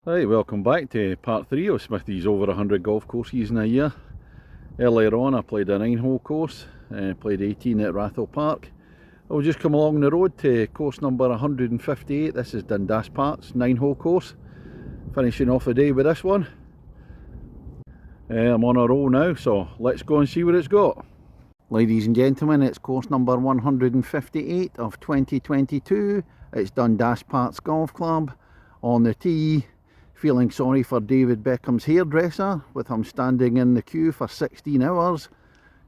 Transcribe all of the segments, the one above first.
Right, welcome back to part 3 of Smithy's over 100 golf courses in a year. Earlier on I played a 9-hole course, played 18 at Rathall Park. I will just come along the road to course number 158. This is Dundas Park's 9-hole course. Finishing off the day with this one. I'm on a roll now, so let's go and see what it's got. Ladies and gentlemen, it's course number 158 of 2022. It's Dundas Park's Golf Club. On the tee, feeling sorry for David Beckham's hairdresser, with him standing in the queue for 16 hours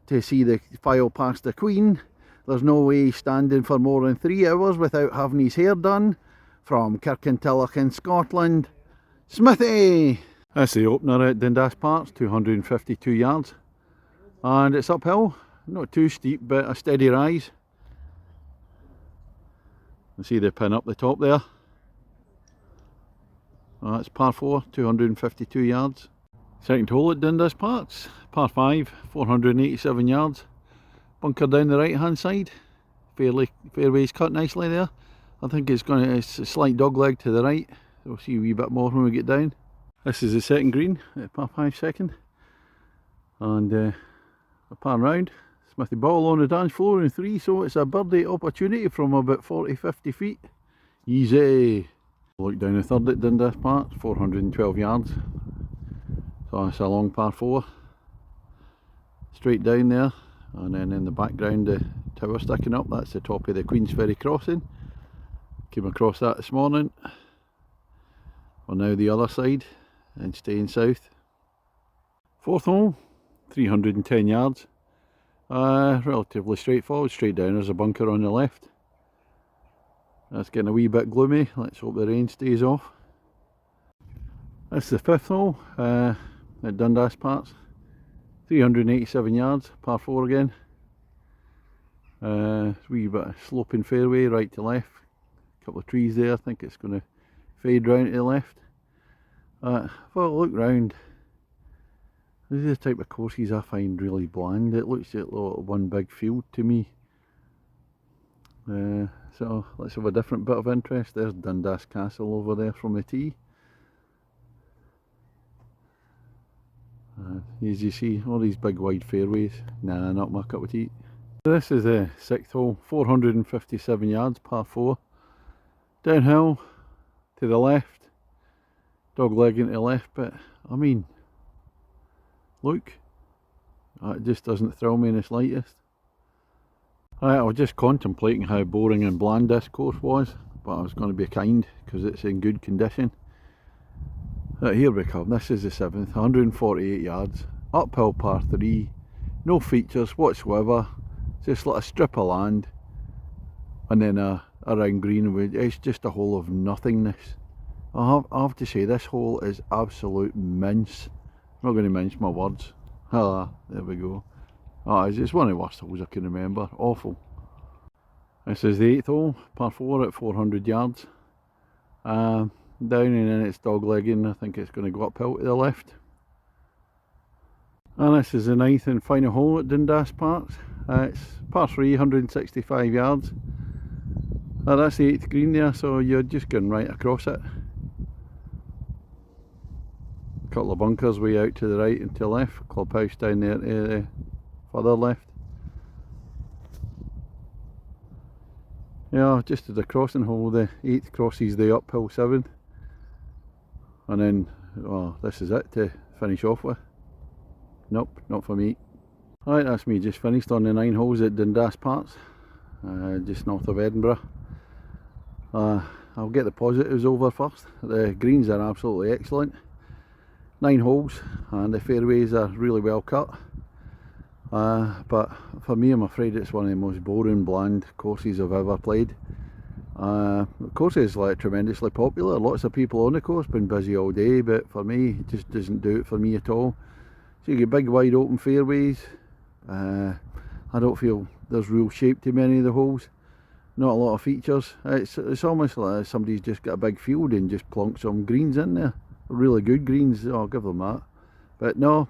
to see the file past the Queen. There's no way he's standing for more than 3 hours without having his hair done. From Kirkintilloch in Scotland, Smithy! That's the opener at Dundas Park, 252 yards. And it's uphill, not too steep, but a steady rise. You see the pin up the top there. That's par 4, 252 yards. Second hole at Dundas Parks, par 5, 487 yards. Bunker down the right hand side. Fairway's cut nicely there. I think it's a slight dog leg to the right. We'll see a wee bit more when we get down. This is the second green at par 5 second. And a par round. Smithy ball on the dance floor in 3, so it's a birdie opportunity from about 40-50 feet. Easy. Look down the third at Dundas Park, 412 yards. So it's a long par 4. Straight down there, and then in the background the tower sticking up, that's the top of the Queensferry crossing. Came across that this morning. We're now the other side and staying south. Fourth hole, 310 yards. Relatively straightforward, straight down. There's a bunker on the left. That's getting a wee bit gloomy. Let's hope the rain stays off. That's the fifth hole at Dundas Park. 387 yards, par 4 again. Wee bit of sloping fairway right to left. A couple of trees there. I think it's going to fade round to the left. If I look round, this is the type of courses I find really bland. It looks like one big field to me. So let's have a different bit of interest. There's Dundas Castle over there from the tee. As you see, all these big wide fairways. Nah, not my cup of tea. This is the sixth hole, 457 yards, par 4. Downhill to the left. Dog legging to the left, but I mean, look, it just doesn't thrill me in the slightest. I was just contemplating how boring and bland this course was, but I was going to be kind because it's in good condition. Here we come, this is the 7th, 148 yards, uphill par 3, no features whatsoever, just like a strip of land and then a round green. It's just a hole of nothingness. I have to say, this hole is absolute mince. I'm not going to mince my words. There we go. It's one of the worst holes I can remember. Awful. This is the 8th hole, par 4 at 400 yards. Down and then it's dog legging. I think it's going to go uphill to the left. And this is the 9th and final hole at Dundas Park. It's par 3, 165 yards. That's the 8th green there, so you're just going right across it. A couple of bunkers way out to the right and to the left. Clubhouse down there to the further left. Yeah, just as a crossing hole, the 8th crosses the uphill 7. And then, well, this is it to finish off with. Nope, not for me. Right, that's me just finished on the 9 holes at Dundas Park, just north of Edinburgh. I'll get the positives over first. The greens are absolutely excellent. 9 holes and the fairways are really well cut. But for me, I'm afraid it's one of the most boring, bland courses I've ever played. The course is tremendously popular. Lots of people on the course, been busy all day, but for me, it just doesn't do it for me at all. So you get big, wide open fairways. I don't feel there's real shape to many of the holes. Not a lot of features. It's almost like somebody's just got a big field and just plonked some greens in there. Really good greens, I'll give them that. But no,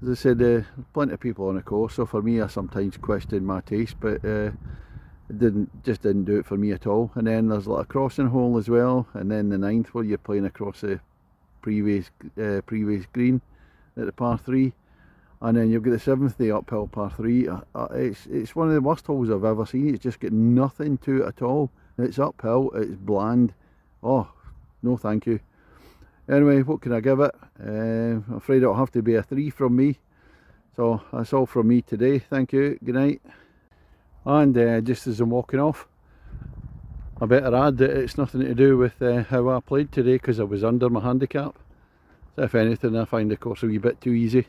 as I said, plenty of people on the course, so for me I sometimes question my taste, but just didn't do it for me at all. And then there's like a crossing hole as well, and then the 9th where you're playing across the previous green at the par 3, and then you've got the 7th, the uphill par 3. It's one of the worst holes I've ever seen. It's just got nothing to it at all. It's uphill, it's bland. Oh, no thank you. Anyway, what can I give it? I'm afraid it'll have to be a 3 from me. So that's all from me today. Thank you, good night. And just as I'm walking off, I better add that it's nothing to do with how I played today, because I was under my handicap. So if anything, I find the course a wee bit too easy.